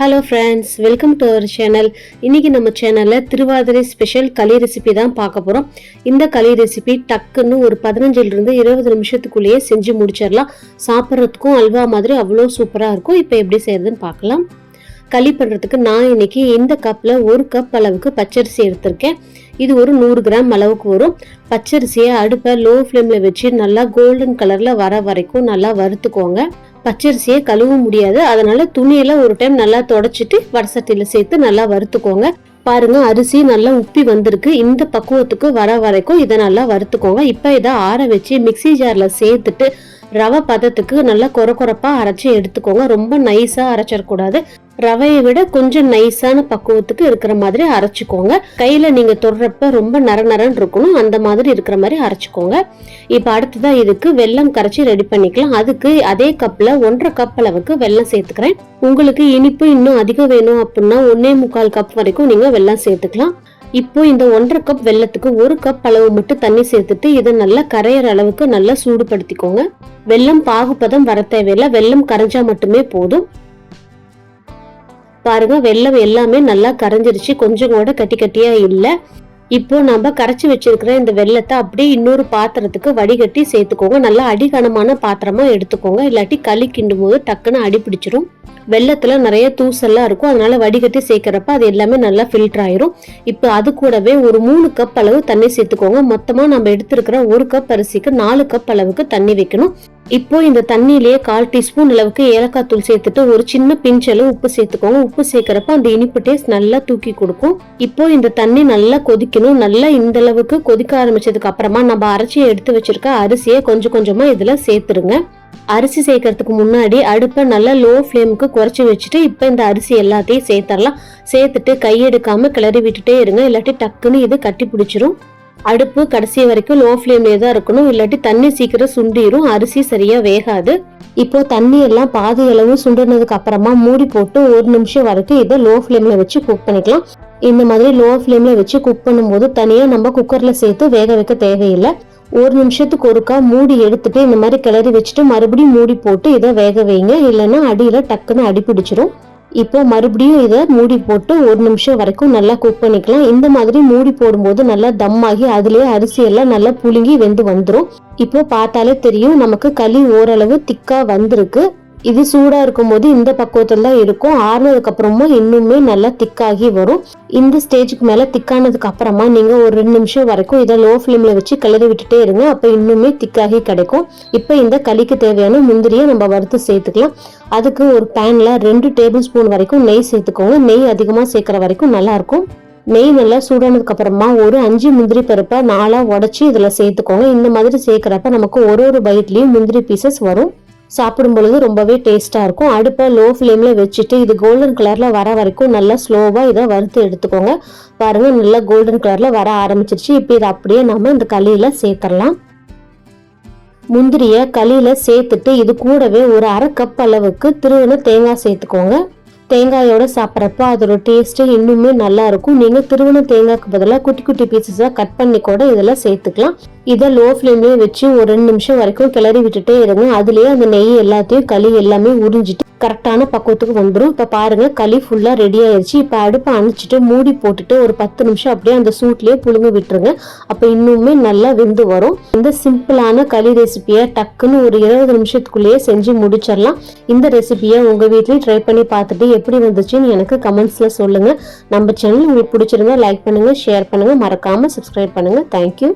Hello friends, welcome to our channel. இன்றைக்கி நம்ம சேனலில் திருவாதிரை ஸ்பெஷல் களி ரெசிபி தான் பார்க்க போகிறோம். இந்த களி ரெசிபி டக்குன்னு ஒரு 15லிருந்து 20 நிமிஷத்துக்குள்ளேயே செஞ்சு முடிச்சிடலாம். சாப்பிட்றதுக்கும் அல்வா மாதிரி அவ்வளோ சூப்பராக இருக்கும். இப்போ எப்படி செய்யறதுன்னு பார்க்கலாம். களி பண்ணுறதுக்கு நான் இன்னைக்கு இந்த கப்பில் 1 கப் அளவுக்கு பச்சரிசி எடுத்திருக்கேன். இது ஒரு 100 கிராம் அளவுக்கு வரும். பச்சரிசியை அடுப்பை லோ ஃப்ளேமில் வச்சு நல்லா கோல்டன் கலரில் வர வரைக்கும் நல்லா வறுத்துக்கோங்க. பச்சரிசியை கழுவ முடியாது, அதனால துணியில ஒரு டைம் நல்லா தொடச்சிட்டு வடசட்டியில சேர்த்து நல்லா வறுத்துக்கோங்க. பாருங்க, அரிசி நல்லா உப்பி வந்திருக்கு. இந்த பக்குவத்துக்கு வர வரைக்கும் இதை நல்லா வறுத்துக்கோங்க. இப்ப இதை ஆற வச்சு மிக்சி ஜார்ல சேர்த்துட்டு ரவை பதத்துக்கு நல்லா கொரப்பா அரைச்சி எடுத்துக்கோங்க. ரொம்ப நைஸா அரைச்சிடக்கூடாது. ரவையை விட கொஞ்சம் நைஸான பக்குவத்துக்கு இருக்கிற மாதிரி அரைச்சிக்கோங்க. கையில நீங்க தொடுறப்ப ரொம்ப நரநரன்னு இருக்கணும், அந்த மாதிரி இருக்கிற மாதிரி அரைச்சிக்கோங்க. இப்ப அடுத்ததான் இதுக்கு வெல்லம் கரைச்சி ரெடி பண்ணிக்கலாம். அதுக்கு அதே கப்ல 1.5 கப் அளவுக்கு வெல்லம் சேர்த்துக்கிறேன். உங்களுக்கு இனிப்பு இன்னும் அதிகம் வேணும் அப்படின்னா 1.25 கப் வரைக்கும் நீங்க வெல்லம் சேர்த்துக்கலாம். இப்போ இந்த 1.5 கப் வெல்லத்துக்கு 1 கப் அளவு மட்டும் தண்ணி சேர்த்துட்டு இதை நல்லா கரையிற அளவுக்கு நல்லா சூடுபடுத்திக்கோங்க. வெல்லம் பாகுபதம் வர தேவையில்லை, வெல்லம் கரைஞ்சா மட்டுமே போதும். பாருங்க, வெல்லம் எல்லாமே நல்லா கரைஞ்சிருச்சு, கொஞ்சம் கூட கட்டி கட்டியா இல்லை. இப்போ நம்ம கரைச்சி வச்சிருக்கிற இந்த வெல்லத்தை அப்படியே இன்னொரு பாத்திரத்துக்கு வடிகட்டி சேர்த்துக்கோங்க. நல்லா அடிகனமான பாத்திரமா எடுத்துக்கோங்க, இல்லாட்டி களி கிண்டும் போது டக்குன்னு அடி பிடிச்சிரும். வெள்ளத்துல நிறைய தூசெல்லாம் இருக்கும், அதனால வடிகட்டி சேர்க்கிறப்ப அது எல்லாமே நல்லா ஃபில்டர் ஆயிரும். இப்போ அது கூடவே ஒரு 3 கப் அளவு தண்ணி சேர்த்துக்கோங்க. மொத்தமா நம்ம எடுத்திருக்கிற 1 கப் அரிசிக்கு 4 கப் அளவுக்கு தண்ணி வைக்கணும். இப்போ இந்த தண்ணியிலேயே 1/4 டீஸ்பூன் அளவுக்கு ஏலக்காய் தூள் சேர்த்துட்டு ஒரு சின்ன பிஞ்ச் அளவு உப்பு சேர்த்துக்கோங்க. உப்பு சேர்க்கிறப்ப அந்த இனிப்பு டேஸ்ட் நல்லா தூக்கி கொடுக்கும். இப்போ இந்த தண்ணி நல்லா கொதிக்கணும். நல்லா இந்த அளவுக்கு கொதிக்க ஆரம்பிச்சதுக்கு அப்புறமா நம்ம அரைச்சி எடுத்து வச்சிருக்க அரிசியை கொஞ்சம் கொஞ்சமா இதுல சேர்த்துருங்க. அரிசி சேர்க்கறதுக்கு முன்னாடி அடுப்பை நல்லா லோ ஃப்ளேமுக்கு குறைச்சி வச்சுட்டு இப்போ இந்த அரிசி எல்லாத்தையும் சேர்த்துடலாம். சேர்த்துட்டு கையெடுக்காம கிளறி விட்டுட்டே இருங்க, இல்லாட்டி டக்குன்னு இது கட்டி பிடிச்சிரும். அடுப்பு கடைசி வரைக்கும் லோ ஃப்ளேம்லேயே தான் இருக்கணும், இல்லாட்டி தண்ணி சீக்கிரம் சுண்டிரும், அரிசி சரியா வேகாது. இப்போ தண்ணி எல்லாம் பாதி அளவு சுண்டினதுக்கு அப்புறமா மூடி போட்டு 1 நிமிஷம் வரைக்கும் இதை லோ ஃப்ளேம்ல வச்சு குக் பண்ணிக்கலாம். இந்த மாதிரி லோ ஃப்ளேம்ல வச்சு குக் பண்ணும்போது தனியா நம்ம குக்கர்ல சேர்த்து வேக வைக்க தேவையில்லை. 1 நிமிஷத்துக்கு ஒருக்கா மூடி எடுத்துட்டு இந்த மாதிரி கிளறி வச்சுட்டு மறுபடியும் மூடி போட்டு இதை வேக வைங்க, இல்லைன்னா அடியில டக்குன்னு அடி பிடிச்சிரும். இப்போ மறுபடியும் இதை மூடி போட்டு 1 நிமிஷம் வரைக்கும் நல்லா குக் பண்ணிக்கலாம். இந்த மாதிரி மூடி போடும்போது நல்லா தம் ஆகி அதுலயே அரிசி எல்லாம் நல்லா புழுங்கி வெந்து வந்துடும். இப்போ பார்த்தாலே தெரியும் நமக்கு களி ஓரளவு திக்கா வந்திருக்கு. இது சூடா இருக்கும் போது இந்த பக்குவத்துல தான் இருக்கும். ஆறுனதுக்கு அப்புறமா இன்னுமே நல்லா திக்காகி வரும். இந்த ஸ்டேஜுக்கு மேல திக்கானதுக்கு அப்புறமா நீங்க ஒரு 2 நிமிஷம் வரைக்கும் இதை லோ ஃப்ளேம்ல வச்சு கிளறி விட்டுட்டே இருங்க, அப்ப இன்னுமே திக்காகி கிடைக்கும். இப்ப இந்த களிக்கு தேவையான முந்திரியை நம்ம வறுத்து சேர்த்துக்கலாம். அதுக்கு ஒரு பேன்ல 2 டேபிள் ஸ்பூன் வரைக்கும் நெய் சேர்த்துக்கோங்க. நெய் அதிகமா சேர்க்கிற வரைக்கும் நல்லா இருக்கும். நெய் நல்லா சூடானதுக்கு அப்புறமா ஒரு 5 முந்திரி பருப்பை 4ஆ உடைச்சு இதுல சேர்த்துக்கோங்க. இந்த மாதிரி சேர்க்கிறப்ப நமக்கு ஒரு பைட்லயும் முந்திரி பீசஸ் வரும். சாப்பிடும் பொழுது ரொம்பவே டேஸ்டா இருக்கும். அடுப்பை லோ ஃப்ளேம்ல வச்சுட்டு இது கோல்டன் கலர்ல வர வரைக்கும் நல்லா ஸ்லோவா இதை வறுத்து எடுத்துக்கோங்க. பாருங்க, நல்லா கோல்டன் கலர்ல வர ஆரம்பிச்சிருச்சு. இப்போ இதை அப்படியே நம்ம இந்த களியில சேர்த்துடலாம். முந்திரிய களியில சேர்த்துட்டு இது கூடவே ஒரு 1/2 கப் அளவுக்கு திருவின தேங்காய் சேர்த்துக்கோங்க. தேங்காயோட சாப்பிட்றப்ப அதோட டேஸ்ட் இன்னுமே நல்லா இருக்கும். நீங்க திருவண்ண தேங்காய்க்கு பதிலாக குட்டி குட்டி பீசஸா கட் பண்ணி கூட இதுல சேர்த்துக்கலாம். இதை லோ ஃப்ளேம்லயே வச்சு ஒரு 2 நிமிஷம் வரைக்கும் கிளறி விட்டுட்டே இருங்க. அதுலயே அந்த நெய் எல்லாத்தையும் களி எல்லாமே உறிஞ்சிட்டு கரெக்டான பக்குவத்துக்கு வந்துடும். இப்ப பாருங்க, களி ஃபுல்லா ரெடி ஆயிடுச்சு. இப்ப அடுப்பை அணைச்சிட்டு மூடி போட்டுட்டு ஒரு 10 நிமிஷம் அப்படியே அந்த சூட்லயே புழுங்க விட்டுருங்க. அப்ப இன்னுமே நல்லா வெந்து வரும். இந்த சிம்பிளான களி ரெசிபியை டக்குன்னு ஒரு 20 நிமிஷத்துக்குள்ளேயே செஞ்சு முடிச்சிடலாம். இந்த ரெசிபியை உங்க வீட்லயும் ட்ரை பண்ணி பார்த்துட்டு எப்படி வந்துச்சுன்னு எனக்கு கமெண்ட்ஸ்ல சொல்லுங்க. நம்ம சேனல் உங்களுக்கு பிடிச்சிருந்தா லைக் பண்ணுங்க, ஷேர் பண்ணுங்க, மறக்காம சப்ஸ்கிரைப் பண்ணுங்க. தேங்க்யூ.